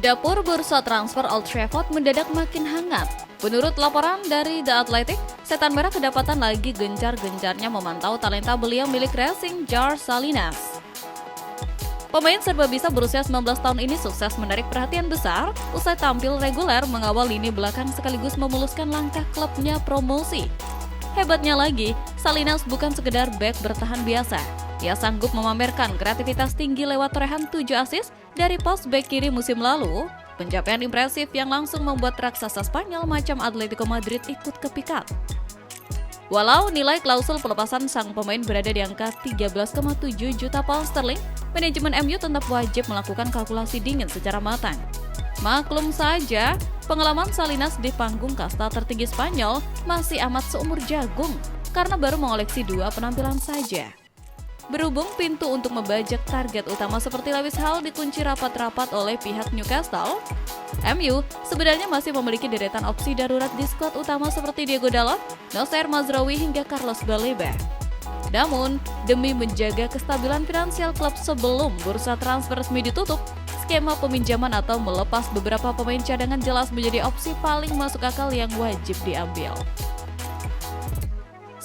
Dapur bursa transfer Old Trafford mendadak makin hangat. Menurut laporan dari The Athletic, Setan Merah kedapatan lagi gencar-gencarnya memantau talenta belia milik Racing George Salinas. Pemain serba bisa berusia 19 tahun ini sukses menarik perhatian besar usai tampil reguler mengawal lini belakang sekaligus memuluskan langkah klubnya promosi. Hebatnya lagi, Salinas bukan sekedar bek bertahan biasa. Ia sanggup memamerkan kreativitas tinggi lewat torehan 7 assist dari pos bek kiri musim lalu. Pencapaian impresif yang langsung membuat raksasa Spanyol macam Atletico Madrid ikut kepikat. Walau nilai klausul pelepasan sang pemain berada di angka 13,7 juta pound sterling, manajemen MU tetap wajib melakukan kalkulasi dingin secara matang. Maklum saja, pengalaman Salinas di panggung kasta tertinggi Spanyol masih amat seumur jagung karena baru mengoleksi 2 penampilan saja. Berhubung pintu untuk membajak target utama seperti Lewis Hall dikunci rapat-rapat oleh pihak Newcastle, MU sebenarnya masih memiliki deretan opsi darurat di skuad utama seperti Diego Dalot, Nocer Mazraoui hingga Carlos Baleba. Namun, demi menjaga kestabilan finansial klub sebelum bursa transfer resmi ditutup, skema peminjaman atau melepas beberapa pemain cadangan jelas menjadi opsi paling masuk akal yang wajib diambil.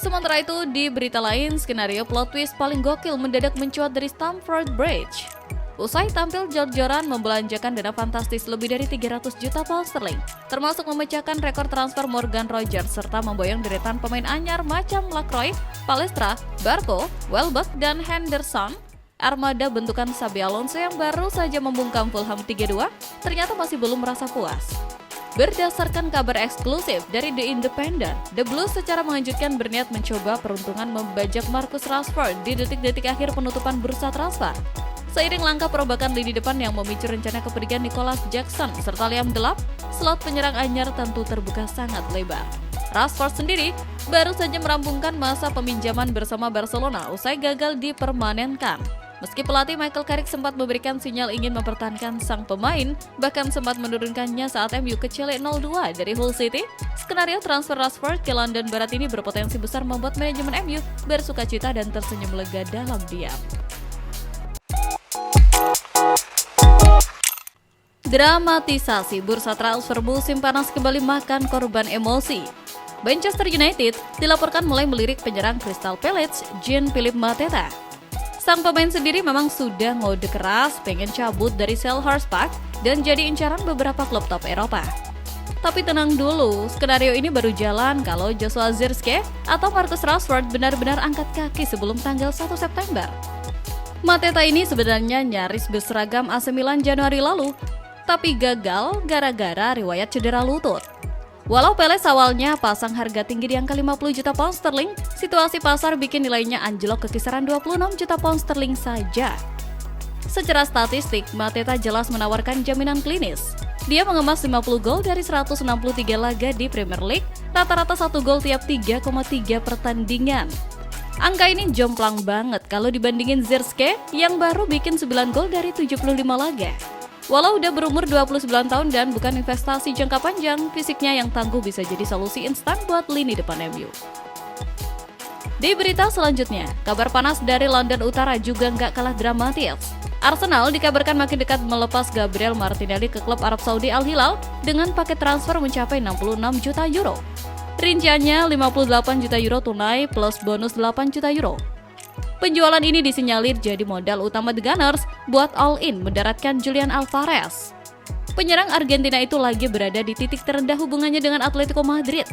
Sementara itu, di berita lain, skenario plot twist paling gokil mendadak mencuat dari Stamford Bridge. Usai tampil jor-joran membelanjakan dana fantastis lebih dari 300 juta pound sterling, termasuk memecahkan rekor transfer Morgan Rogers serta memboyong deretan pemain anyar macam Lacroix, Palestra, Barco, Welbeck, dan Henderson, armada bentukan Xabi Alonso yang baru saja membungkam Fulham 3-2 ternyata masih belum merasa puas. Berdasarkan kabar eksklusif dari The Independent, The Blues secara mengejutkan berniat mencoba peruntungan membajak Marcus Rashford di detik-detik akhir penutupan bursa transfer. Seiring langkah perombakan lini depan yang memicu rencana kepergian Nicholas Jackson serta Liam Delap, slot penyerang anyar tentu terbuka sangat lebar. Rashford sendiri baru saja merampungkan masa peminjaman bersama Barcelona usai gagal dipermanenkan. Meski pelatih Michael Carrick sempat memberikan sinyal ingin mempertahankan sang pemain, bahkan sempat menurunkannya saat MU kecele 0-2 dari Hull City, skenario transfer Rashford ke London Barat ini berpotensi besar membuat manajemen MU bersukacita dan tersenyum lega dalam diam. Dramatisasi bursa transfer musim panas kembali makan korban emosi. Manchester United dilaporkan mulai melirik penyerang Crystal Palace, Jean-Philippe Mateta. Sang pemain sendiri memang sudah ngode keras pengen cabut dari Selhurst Park dan jadi incaran beberapa klub top Eropa. Tapi tenang dulu, skenario ini baru jalan kalau Joshua Zirkzee atau Marcus Rashford benar-benar angkat kaki sebelum tanggal 1 September. Mateta ini sebenarnya nyaris berseragam AC Milan Januari lalu, tapi gagal gara-gara riwayat cedera lutut. Walau Palace awalnya pasang harga tinggi di angka 50 juta pound sterling, situasi pasar bikin nilainya anjlok ke kisaran 26 juta pound sterling saja. Secara statistik, Mateta jelas menawarkan jaminan klinis. Dia mengemas 50 gol dari 163 laga di Premier League, rata-rata 1 gol tiap 3,3 pertandingan. Angka ini jomplang banget kalau dibandingin Zirkzee yang baru bikin 9 gol dari 75 laga. Walau udah berumur 29 tahun dan bukan investasi jangka panjang, fisiknya yang tangguh bisa jadi solusi instan buat lini depan MU. Di berita selanjutnya, kabar panas dari London Utara juga nggak kalah dramatis. Arsenal dikabarkan makin dekat melepas Gabriel Martinelli ke klub Arab Saudi Al Hilal dengan paket transfer mencapai 66 juta euro. Rinciannya 58 juta euro tunai plus bonus 8 juta euro. Penjualan ini disinyalir jadi modal utama The Gunners buat all-in mendaratkan Julian Alvarez. Penyerang Argentina itu lagi berada di titik terendah hubungannya dengan Atletico Madrid.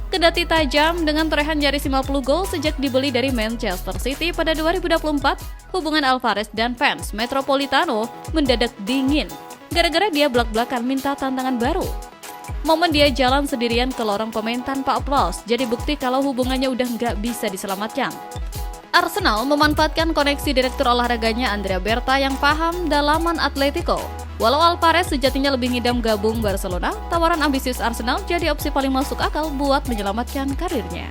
Kendati tajam dengan torehan nyaris 50 gol sejak dibeli dari Manchester City pada 2024, hubungan Alvarez dan fans Metropolitano mendadak dingin gara-gara dia blak-blakan minta tantangan baru. Momen dia jalan sendirian ke lorong pemain tanpa aplaus jadi bukti kalau hubungannya udah nggak bisa diselamatkan. Arsenal memanfaatkan koneksi direktur olahraganya Andrea Berta yang paham dalaman Atletico. Walau Alvarez sejatinya lebih ngidam gabung Barcelona, tawaran ambisius Arsenal jadi opsi paling masuk akal buat menyelamatkan karirnya.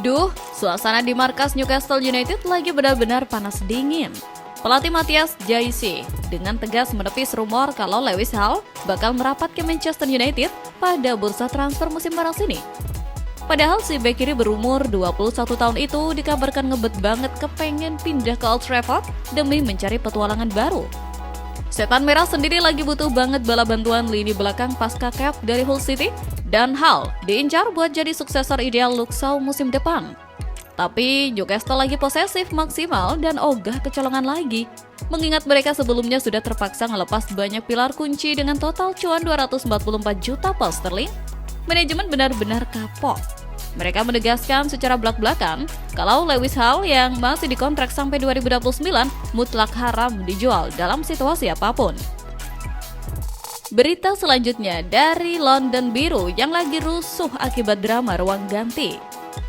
Duh, suasana di markas Newcastle United lagi benar-benar panas dingin. Pelatih Matthias Jaisi dengan tegas menepis rumor kalau Lewis Hall bakal merapat ke Manchester United pada bursa transfer musim panas ini. Padahal si bek kiri berumur 21 tahun itu dikabarkan ngebet banget kepengen pindah ke Old Trafford demi mencari petualangan baru. Setan Merah sendiri lagi butuh banget bala bantuan lini belakang pasca cap dari Hull City dan Hull diincar buat jadi suksesor ideal Luke Shaw musim depan. Tapi Newcastle lagi posesif maksimal dan ogah kecolongan lagi. Mengingat mereka sebelumnya sudah terpaksa ngelepas banyak pilar kunci dengan total cuan 244 juta pound sterling, manajemen benar-benar kapok. Mereka menegaskan secara belak-belakan kalau Lewis Hall yang masih dikontrak sampai 2029 mutlak haram dijual dalam situasi apapun. Berita selanjutnya dari London Biru yang lagi rusuh akibat drama ruang ganti.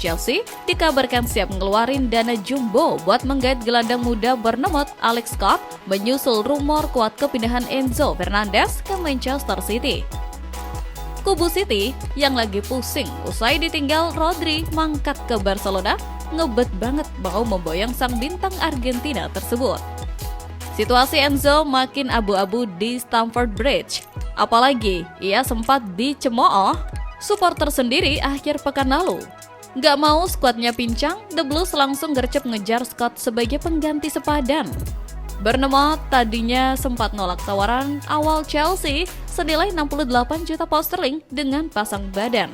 Chelsea dikabarkan siap ngeluarin dana jumbo buat menggait gelandang muda Bournemouth Alex Scott menyusul rumor kuat kepindahan Enzo Fernandez ke Manchester City. Kubu City yang lagi pusing usai ditinggal Rodri mangkat ke Barcelona ngebet banget mau memboyong sang bintang Argentina tersebut. Situasi Enzo makin abu-abu di Stamford Bridge. Apalagi ia sempat dicemooh supporter sendiri akhir pekan lalu. Gak mau skuadnya pincang, The Blues langsung gercep ngejar Scott sebagai pengganti sepadan. Bournemouth tadinya sempat nolak tawaran awal Chelsea senilai 68 juta pound sterling dengan pasang badan.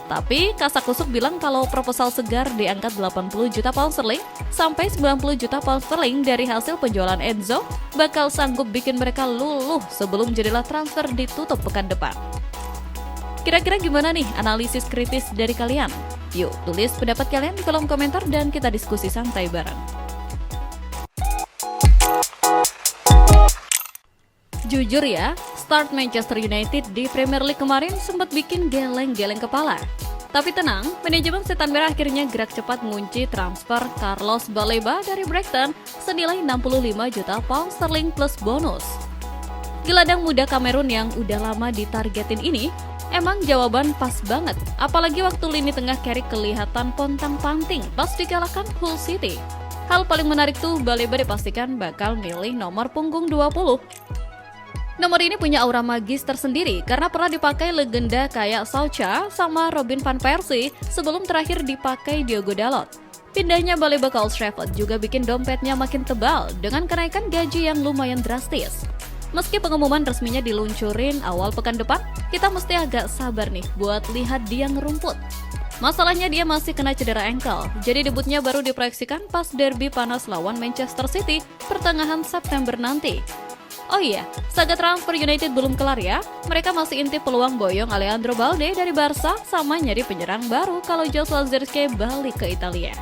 Tapi Kasakusuk bilang kalau proposal segar di angka 80 juta pound sterling sampai 90 juta pound sterling dari hasil penjualan Enzo bakal sanggup bikin mereka luluh sebelum jendela transfer ditutup pekan depan. Kira-kira gimana nih analisis kritis dari kalian? Yuk tulis pendapat kalian di kolom komentar dan kita diskusi santai bareng. Jujur ya, start Manchester United di Premier League kemarin sempat bikin geleng-geleng kepala. Tapi tenang, manajemen Setan Merah akhirnya gerak cepat mengunci transfer Carlos Baleba dari Brighton senilai 65 juta pound sterling plus bonus. Gelandang muda Kamerun yang udah lama ditargetin ini emang jawaban pas banget, apalagi waktu lini tengah Carrick kelihatan pontang-panting pas dikalahkan Hull City. Hal paling menarik tuh Baleba dipastikan bakal milih nomor punggung 20. Nomor ini punya aura magis tersendiri karena pernah dipakai legenda kayak Solskjaer sama Robin van Persie sebelum terakhir dipakai Diogo Dalot. Pindahnya Baleba ke Old Trafford juga bikin dompetnya makin tebal dengan kenaikan gaji yang lumayan drastis. Meski pengumuman resminya diluncurin awal pekan depan, kita mesti agak sabar nih buat lihat dia ngerumput. Masalahnya dia masih kena cedera ankle, jadi debutnya baru diproyeksikan pas derby panas lawan Manchester City pertengahan September nanti. Oh iya, saga transfer United belum kelar ya. Mereka masih intip peluang boyong Alejandro Balde dari Barca sama nyari penyerang baru kalau Joshua Zirkzee balik ke Italia.